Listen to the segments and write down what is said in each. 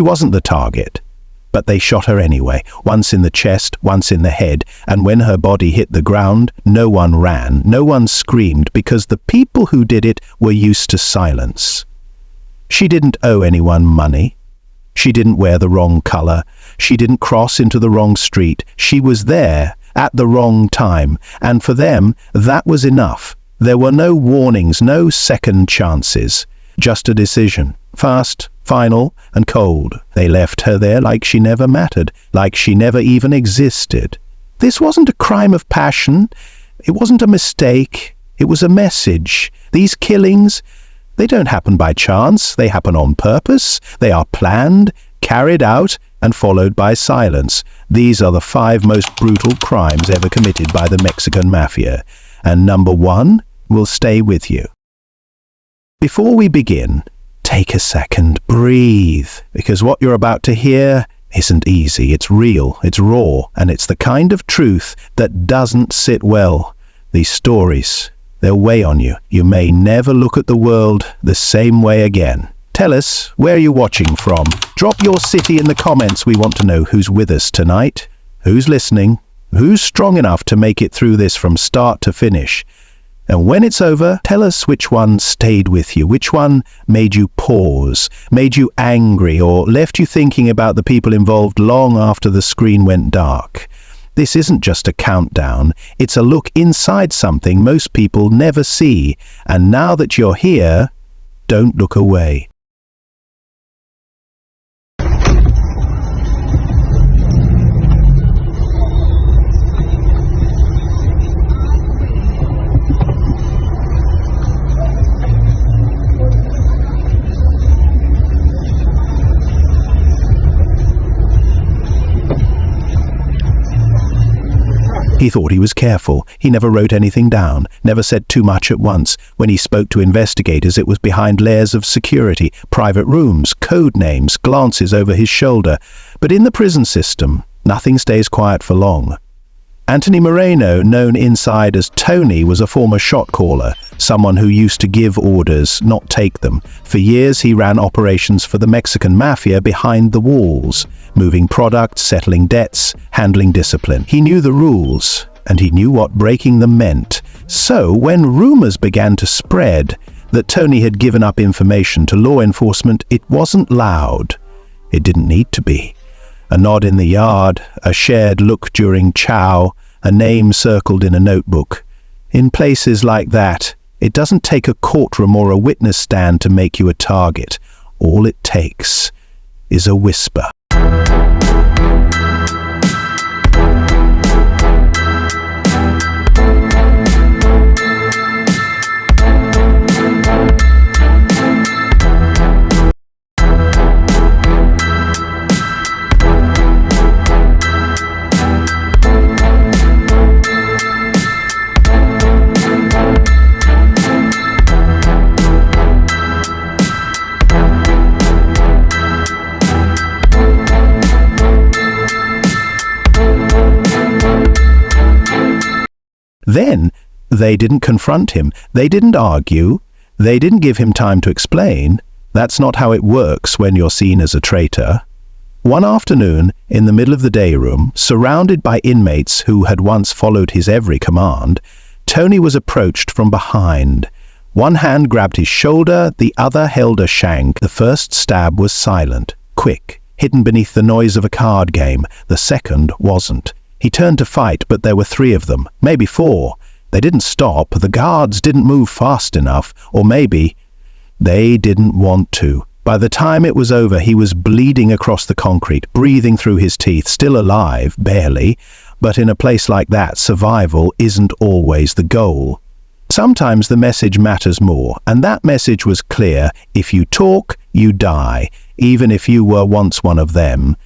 She wasn't the target. But they shot her anyway, once in the chest, once in the head, and when her body hit the ground, no one ran, no one screamed, because the people who did it were used to silence. She didn't owe anyone money. She didn't wear the wrong color. She didn't cross into the wrong street. She was there at the wrong time, and for them, that was enough. There were no warnings, no second chances, just a decision, fast, final, and cold. They left her there like she never mattered, like she never even existed. This wasn't a crime of passion. It wasn't a mistake. It was a message. These killings, they don't happen by chance. They happen on purpose. They are planned, carried out, and followed by silence. These are the 5 most brutal crimes ever committed by the Mexican Mafia. And number 1 will stay with you. Before we begin, take a second, breathe, because what you're about to hear isn't easy. It's real, it's raw, and it's the kind of truth that doesn't sit well. These stories, they'll weigh on you. You may never look at the world the same way again. Tell us, where are you watching from? Drop your city in the comments. We want to know who's with us tonight, who's listening, who's strong enough to make it through this from start to finish. And when it's over, tell us which one stayed with you, which one made you pause, made you angry, or left you thinking about the people involved long after the screen went dark. This isn't just a countdown, it's a look inside something most people never see. And now that you're here, don't look away. He thought he was careful. He never wrote anything down, never said too much at once. When he spoke to investigators, it was behind layers of security, private rooms, code names, glances over his shoulder. But in the prison system, nothing stays quiet for long. Anthony Moreno, known inside as Tony, was a former shot caller, someone who used to give orders, not take them. For years he ran operations for the Mexican Mafia behind the walls, moving products, settling debts, handling discipline. He knew the rules, and he knew what breaking them meant. So when rumors began to spread that Tony had given up information to law enforcement, it wasn't loud. It didn't need to be. A nod in the yard, a shared look during chow, a name circled in a notebook. In places like that, it doesn't take a courtroom or a witness stand to make you a target. All it takes is a whisper. Then, they didn't confront him, they didn't argue, they didn't give him time to explain. That's not how it works when you're seen as a traitor. One afternoon, in the middle of the day room, surrounded by inmates who had once followed his every command, Tony was approached from behind. One hand grabbed his shoulder, the other held a shank. The first stab was silent, quick, hidden beneath the noise of a card game. The second wasn't. He turned to fight, but there were 3 of them, maybe 4. They didn't stop, the guards didn't move fast enough, or maybe they didn't want to. By the time it was over, he was bleeding across the concrete, breathing through his teeth, still alive, barely, but in a place like that, survival isn't always the goal. Sometimes the message matters more, and that message was clear. If you talk, you die, even if you were once one of them.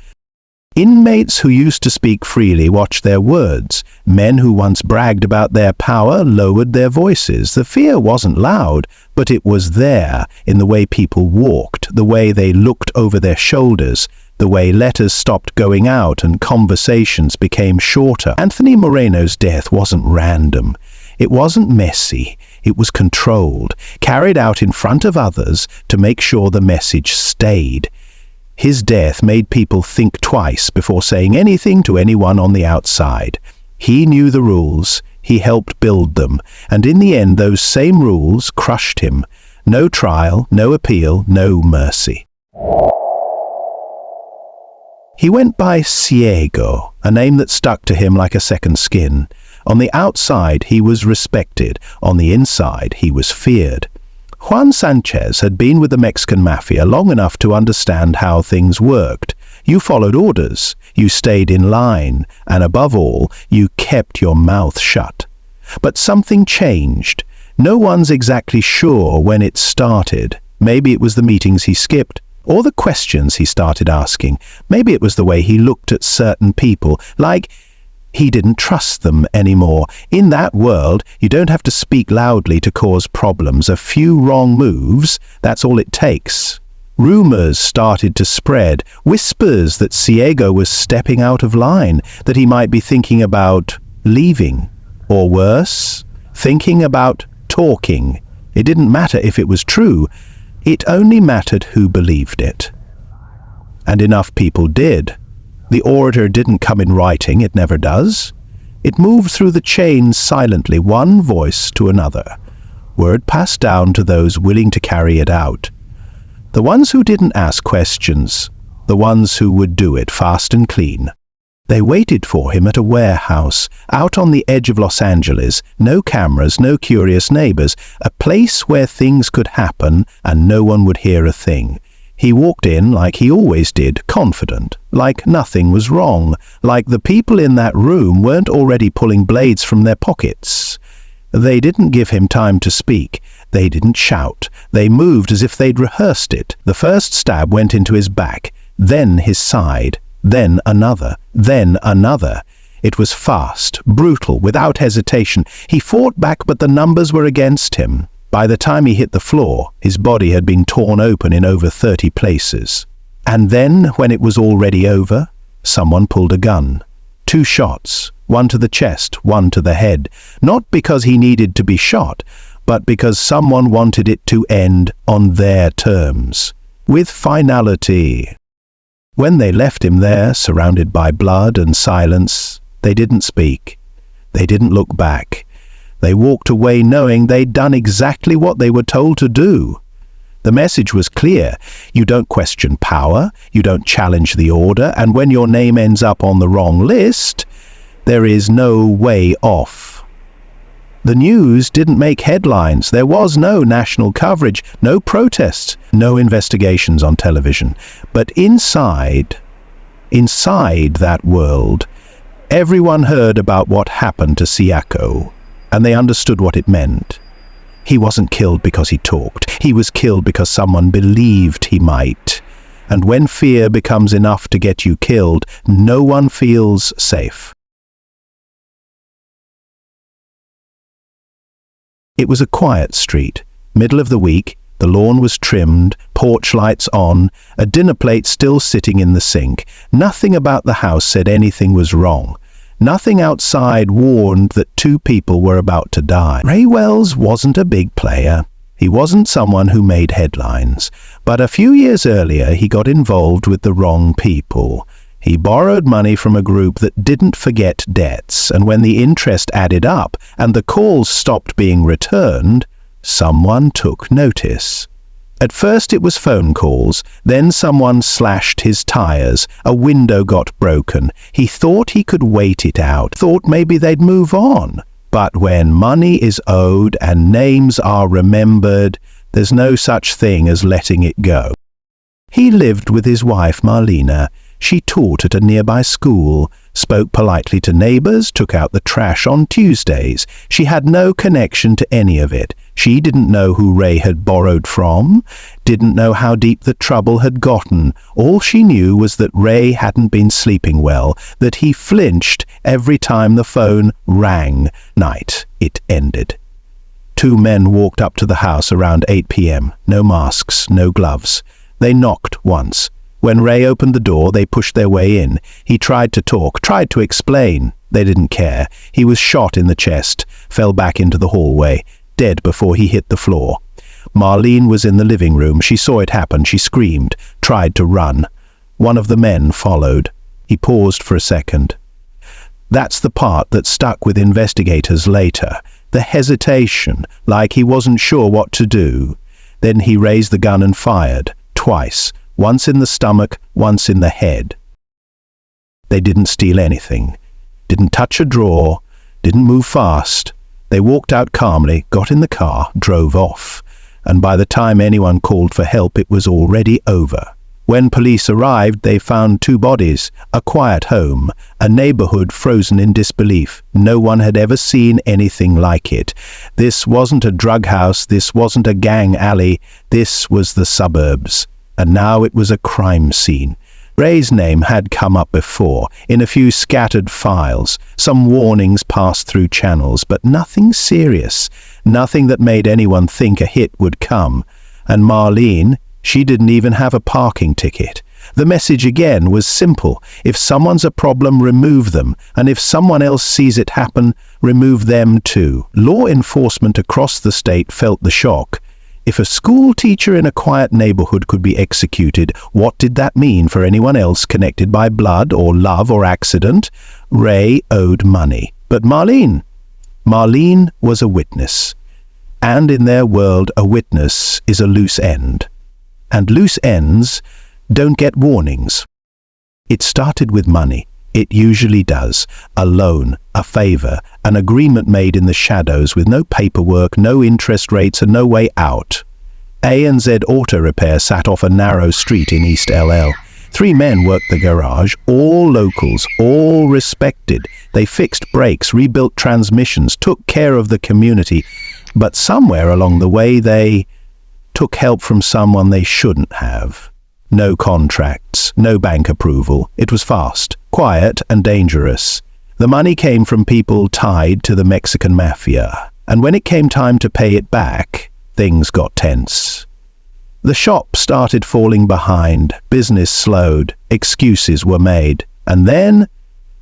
Inmates who used to speak freely watched their words. Men who once bragged about their power lowered their voices. The fear wasn't loud, but it was there, in the way people walked, the way they looked over their shoulders, the way letters stopped going out and conversations became shorter. Anthony Moreno's death wasn't random. It wasn't messy. It was controlled, carried out in front of others to make sure the message stayed. His death made people think twice before saying anything to anyone on the outside. He knew the rules, he helped build them, and in the end those same rules crushed him. No trial, no appeal, no mercy. He went by Ciego, a name that stuck to him like a second skin. On the outside he was respected, on the inside he was feared. Juan Sanchez had been with the Mexican Mafia long enough to understand how things worked. You followed orders, you stayed in line, and above all, you kept your mouth shut. But something changed. No one's exactly sure when it started. Maybe it was the meetings he skipped, or the questions he started asking. Maybe it was the way he looked at certain people, like he didn't trust them anymore. In that world, you don't have to speak loudly to cause problems. A few wrong moves, that's all it takes. Rumors started to spread, whispers that Ciego was stepping out of line, that he might be thinking about leaving, or worse, thinking about talking. It didn't matter if it was true, it only mattered who believed it. And enough people did. The order didn't come in writing, it never does. It moved through the chains silently, one voice to another. Word passed down to those willing to carry it out. The ones who didn't ask questions, the ones who would do it fast and clean. They waited for him at a warehouse, out on the edge of Los Angeles, no cameras, no curious neighbors, a place where things could happen and no one would hear a thing. He walked in like he always did, confident, like nothing was wrong, like the people in that room weren't already pulling blades from their pockets. They didn't give him time to speak. They didn't shout. They moved as if they'd rehearsed it. The first stab went into his back, then his side, then another, then another. It was fast, brutal, without hesitation. He fought back, but the numbers were against him. By the time he hit the floor, his body had been torn open in over 30 places. And then, when it was already over, someone pulled a gun. 2 shots, one to the chest, one to the head. Not because he needed to be shot, but because someone wanted it to end on their terms, with finality. When they left him there, surrounded by blood and silence, they didn't speak. They didn't look back. They walked away knowing they'd done exactly what they were told to do. The message was clear. You don't question power, you don't challenge the order, and when your name ends up on the wrong list, there is no way off. The news didn't make headlines. There was no national coverage, no protests, no investigations on television. But inside that world, everyone heard about what happened to Ciego, and they understood what it meant. He wasn't killed because he talked. He was killed because someone believed he might. And when fear becomes enough to get you killed, no one feels safe. It was a quiet street, middle of the week. The lawn was trimmed, porch lights on, a dinner plate still sitting in the sink. Nothing about the house said anything was wrong. Nothing outside warned that 2 people were about to die. Ray Wells wasn't a big player. He wasn't someone who made headlines. But a few years earlier, he got involved with the wrong people. He borrowed money from a group that didn't forget debts, and when the interest added up and the calls stopped being returned, someone took notice. At first it was phone calls, then someone slashed his tires, a window got broken. He thought he could wait it out, thought maybe they'd move on. But when money is owed and names are remembered, there's no such thing as letting it go. He lived with his wife Marlena. She taught at a nearby school, spoke politely to neighbors, took out the trash on Tuesdays. She had no connection to any of it. She didn't know who Ray had borrowed from, didn't know how deep the trouble had gotten. All she knew was that Ray hadn't been sleeping well, that he flinched every time the phone rang. Night, it ended. 2 men walked up to the house around 8 p.m. No masks, no gloves. They knocked once. When Ray opened the door, they pushed their way in. He tried to talk, tried to explain. They didn't care. He was shot in the chest, fell back into the hallway, dead before he hit the floor. Marlene was in the living room. She saw it happen. She screamed, tried to run. One of the men followed. He paused for a second. That's the part that stuck with investigators later. The hesitation, like he wasn't sure what to do. Then he raised the gun and fired, twice, once in the stomach, once in the head. They didn't steal anything, didn't touch a drawer, didn't move fast. They walked out calmly, got in the car, drove off, and by the time anyone called for help, it was already over. When police arrived, they found 2 bodies, a quiet home, a neighborhood frozen in disbelief. No one had ever seen anything like it. This wasn't a drug house, this wasn't a gang alley, this was the suburbs. And now it was a crime scene. Ray's name had come up before, in a few scattered files. Some warnings passed through channels, but nothing serious, nothing that made anyone think a hit would come. And Marlene, she didn't even have a parking ticket. The message again was simple. If someone's a problem, remove them. And if someone else sees it happen, remove them too. Law enforcement across the state felt the shock. If a school teacher in a quiet neighborhood could be executed, what did that mean for anyone else connected by blood or love or accident? Ray owed money. But Marlene was a witness. And in their world, a witness is a loose end. And loose ends don't get warnings. It started with money. It usually does. A loan, a favor, an agreement made in the shadows with no paperwork, no interest rates, and no way out. A&Z Auto Repair sat off a narrow street in East LL. 3 men worked the garage, all locals, all respected. They fixed brakes, rebuilt transmissions, took care of the community. But somewhere along the way, they took help from someone they shouldn't have. No contracts, no bank approval. It was fast, quiet, and dangerous. The money came from people tied to the Mexican Mafia. And when it came time to pay it back, things got tense. The shop started falling behind, business slowed, excuses were made. And then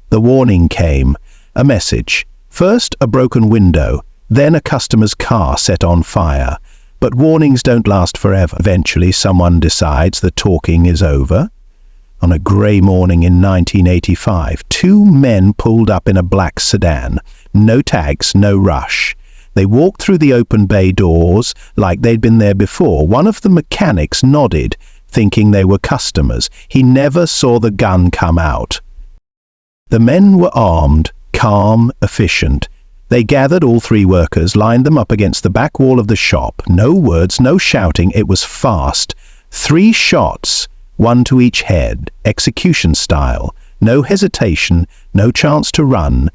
the warning came, a message. First a broken window, then a customer's car set on fire. But warnings don't last forever. Eventually someone decides the talking is over. On a grey morning in 1985, 2 men pulled up in a black sedan. No tags, no rush. They walked through the open bay doors like they'd been there before. One of the mechanics nodded, thinking they were customers. He never saw the gun come out. The men were armed, calm, efficient. They gathered all 3 workers, lined them up against the back wall of the shop. No words, no shouting, it was fast. 3 shots, 1 to each head, execution style. No hesitation, no chance to run.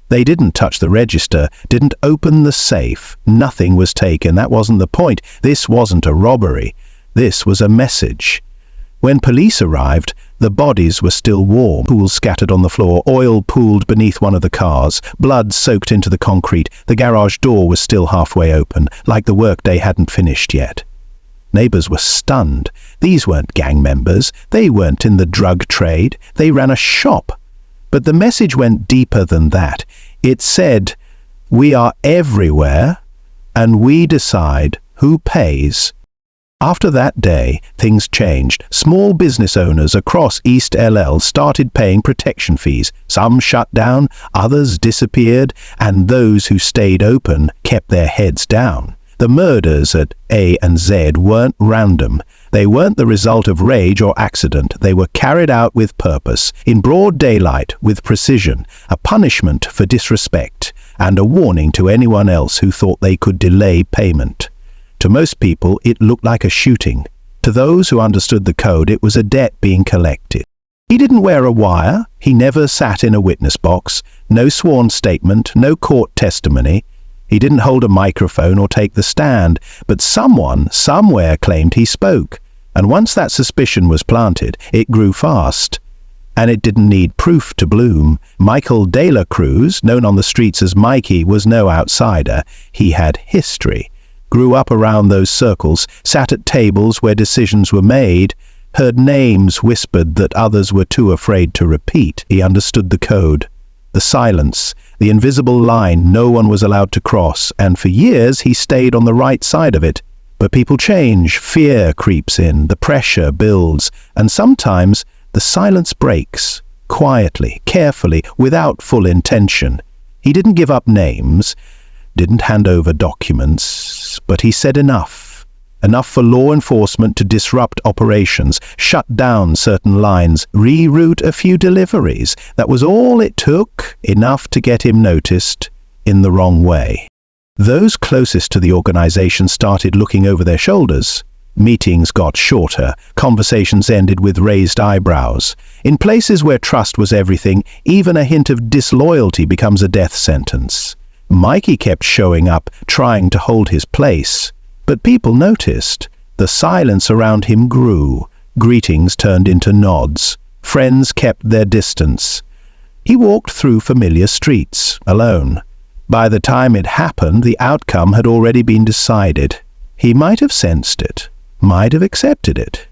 They didn't touch the register, didn't open the safe. Nothing was taken. That wasn't the point. This wasn't a robbery. This was a message. When police arrived, the bodies were still warm. Pools scattered on the floor, oil pooled beneath one of the cars, blood soaked into the concrete. The garage door was still halfway open, like the workday hadn't finished yet. Neighbors were stunned. These weren't gang members. They weren't in the drug trade. They ran a shop. But the message went deeper than that. It said, "We are everywhere, and we decide who pays." After that day, things changed. Small business owners across East LL started paying protection fees. Some shut down, others disappeared, and those who stayed open kept their heads down. The murders at A&Z weren't random. They weren't the result of rage or accident. They were carried out with purpose, in broad daylight, with precision, a punishment for disrespect, and a warning to anyone else who thought they could delay payment. To most people, it looked like a shooting. To those who understood the code, it was a debt being collected. He didn't wear a wire. He never sat in a witness box. No sworn statement, no court testimony. He didn't hold a microphone or take the stand. But someone, somewhere, claimed he spoke. And once that suspicion was planted, it grew fast. And it didn't need proof to bloom. Michael De La Cruz, known on the streets as Mikey, was no outsider. He had history. Grew up around those circles, sat at tables where decisions were made, heard names whispered that others were too afraid to repeat. He understood the code, the silence, the invisible line no one was allowed to cross, and for years he stayed on the right side of it. But people change, fear creeps in, the pressure builds, and sometimes The silence breaks, quietly, carefully, without full intention. He didn't give up names, didn't hand over documents, but he said enough. Enough for law enforcement to disrupt operations, shut down certain lines, reroute a few deliveries. That was all it took, enough to get him noticed in the wrong way. Those closest to the organization started looking over their shoulders. Meetings got shorter, conversations ended with raised eyebrows. In places where trust was everything, even a hint of disloyalty becomes a death sentence. Mikey kept showing up, trying to hold his place. But people noticed. The silence around him grew. Greetings turned into nods. Friends kept their distance. He walked through familiar streets, alone. By the time it happened, the outcome had already been decided. He might have sensed it, might have accepted it.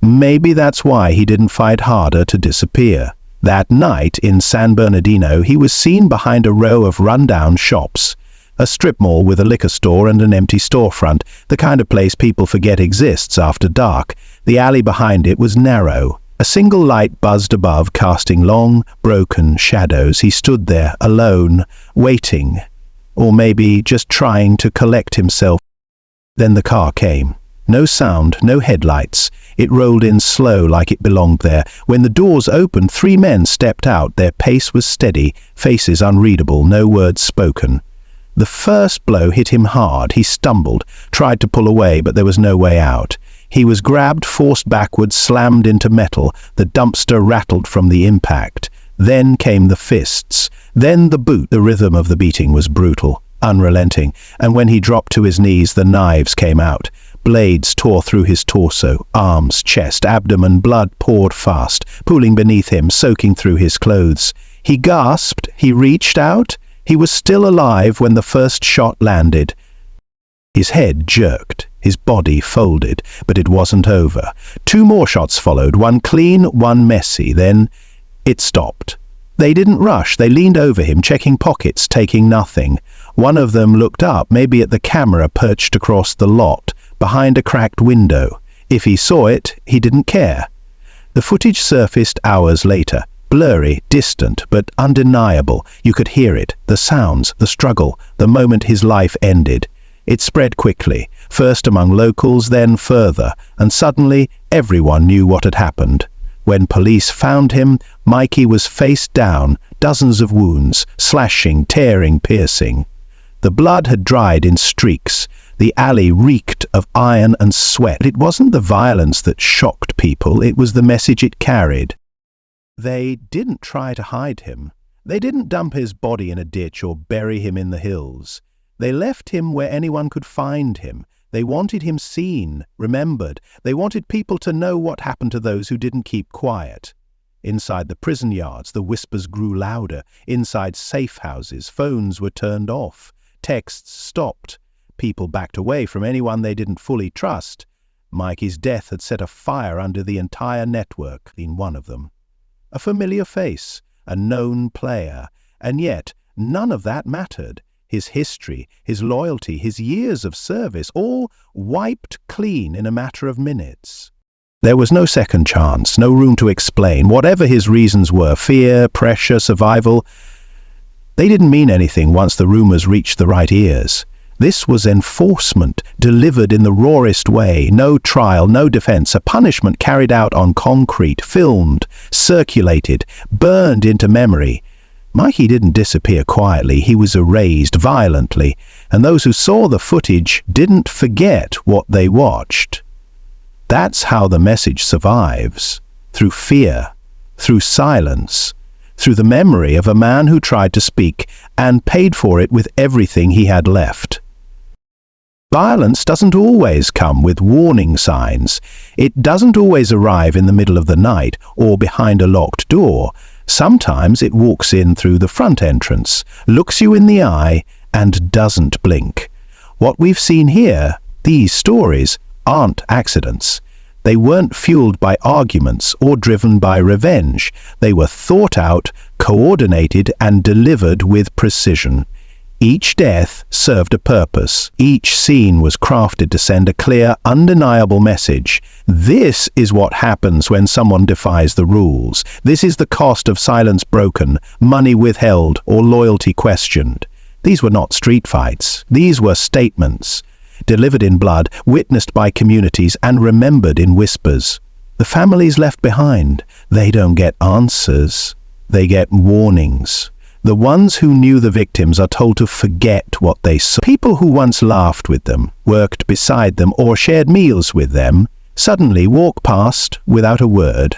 Maybe that's why he didn't fight harder to disappear. That night in San Bernardino, he was seen behind a row of rundown shops. A strip mall with a liquor store and an empty storefront, the kind of place people forget exists after dark. The alley behind it was narrow. A single light buzzed above, casting long, broken shadows. He stood there, alone, waiting, or maybe just trying to collect himself. Then the car came. No sound, no headlights. It rolled in slow like it belonged there. When the doors opened, 3 men stepped out. Their pace was steady, faces unreadable, no words spoken. The first blow hit him hard. He stumbled, tried to pull away, but there was no way out. He was grabbed, forced backwards, slammed into metal. The dumpster rattled from the impact. Then came the fists. Then the boot. The rhythm of the beating was brutal, unrelenting, and when he dropped to his knees, the knives came out. Blades tore through his torso, arms, chest, abdomen. Blood poured fast, pooling beneath him, soaking through his clothes. He gasped. He reached out. He was still alive when the first shot landed. His head jerked, his body folded, but it wasn't over. 2 more shots followed, one clean, one messy. Then it stopped. They didn't rush. They leaned over him, checking pockets, taking nothing. One of them looked up, maybe at the camera perched across the lot, behind a cracked window. If he saw it, he didn't care. The footage surfaced hours later. Blurry, distant, but undeniable. You could hear it, the sounds, the struggle, the moment his life ended. It spread quickly, first among locals, then further, and suddenly everyone knew what had happened. When police found him, Mikey was face down, dozens of wounds, slashing, tearing, piercing. The blood had dried in streaks. The alley reeked of iron and sweat. It wasn't the violence that shocked people, it was the message it carried. They didn't try to hide him. They didn't dump his body in a ditch or bury him in the hills. They left him where anyone could find him. They wanted him seen, remembered. They wanted people to know what happened to those who didn't keep quiet. Inside the prison yards, the whispers grew louder. Inside safe houses, phones were turned off. Texts stopped. People backed away from anyone they didn't fully trust. Mikey's death had set a fire under the entire network, in one of them. A familiar face, a known player, and yet none of that mattered. His history, his loyalty, his years of service, all wiped clean in a matter of minutes. There was no second chance, no room to explain. Whatever his reasons were, fear, pressure, survival, they didn't mean anything once the rumors reached the right ears. This was enforcement, delivered in the rawest way. No trial, no defense, a punishment carried out on concrete, filmed, circulated, burned into memory. Mikey didn't disappear quietly, he was erased violently, and those who saw the footage didn't forget what they watched. That's how the message survives, through fear, through silence, through the memory of a man who tried to speak and paid for it with everything he had left. Violence doesn't always come with warning signs. It doesn't always arrive in the middle of the night or behind a locked door. Sometimes it walks in through the front entrance, looks you in the eye, and doesn't blink. What we've seen here, these stories, aren't accidents. They weren't fueled by arguments or driven by revenge. They were thought out, coordinated, and delivered with precision. Each death served a purpose. Each scene was crafted to send a clear, undeniable message. This is what happens when someone defies the rules. This is the cost of silence broken, money withheld, or loyalty questioned. These were not street fights. These were statements, delivered in blood, witnessed by communities, and remembered in whispers. The families left behind, they don't get answers. They get warnings. The ones who knew the victims are told to forget what they saw. People who once laughed with them, worked beside them, or shared meals with them, suddenly walk past without a word.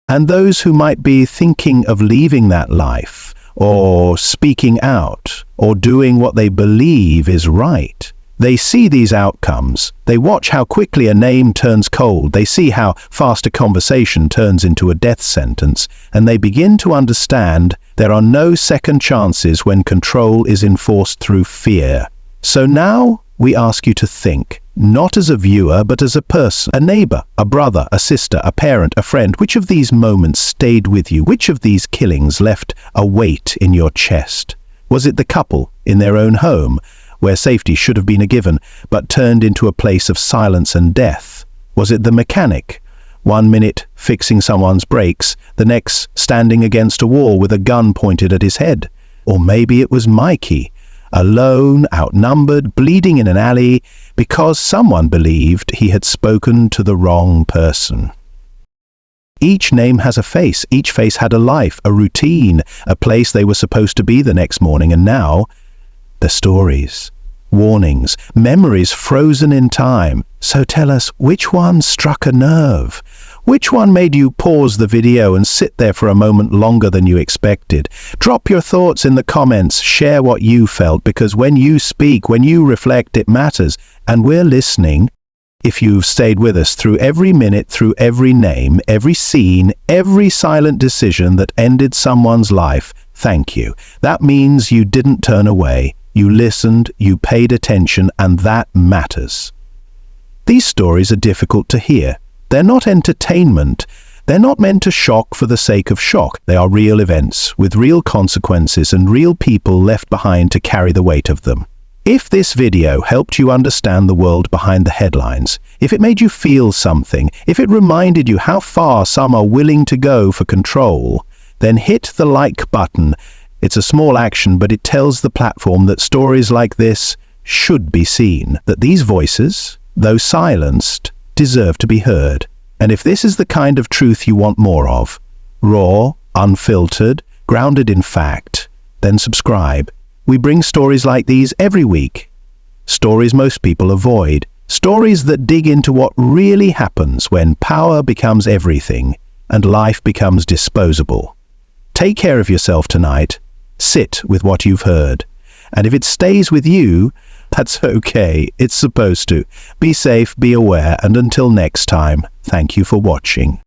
And those who might be thinking of leaving that life, or speaking out, or doing what they believe is right, they see these outcomes. They watch how quickly a name turns cold. They see how fast a conversation turns into a death sentence. And they begin to understand there are no second chances when control is enforced through fear. So now we ask you to think, not as a viewer, but as a person, a neighbor, a brother, a sister, a parent, a friend. Which of these moments stayed with you? Which of these killings left a weight in your chest? Was it the couple in their own home, where safety should have been a given, but turned into a place of silence and death? Was it the mechanic, 1 minute fixing someone's brakes, the next standing against a wall with a gun pointed at his head? Or maybe it was Mikey, alone, outnumbered, bleeding in an alley, because someone believed he had spoken to the wrong person. Each name has a face. Each face had a life, a routine, a place they were supposed to be the next morning. And now, the stories, warnings, memories frozen in time. So tell us, which one struck a nerve? Which one made you pause the video and sit there for a moment longer than you expected? Drop your thoughts in the comments, share what you felt, because when you speak, when you reflect, it matters. And we're listening. If you've stayed with us through every minute, through every name, every scene, every silent decision that ended someone's life, thank you. That means you didn't turn away. You listened, you paid attention, and that matters. These stories are difficult to hear. They're not entertainment. They're not meant to shock for the sake of shock. They are real events with real consequences and real people left behind to carry the weight of them. If this video helped you understand the world behind the headlines, if it made you feel something, if it reminded you how far some are willing to go for control, then hit the like button. It's a small action, but it tells the platform that stories like this should be seen, that these voices, though silenced, deserve to be heard. And if this is the kind of truth you want more of, raw, unfiltered, grounded in fact, then subscribe. We bring stories like these every week. Stories most people avoid. Stories that dig into what really happens when power becomes everything and life becomes disposable. Take care of yourself tonight. Sit with what you've heard. And if it stays with you, that's okay. It's supposed to. Be safe, be aware, and until next time, thank you for watching.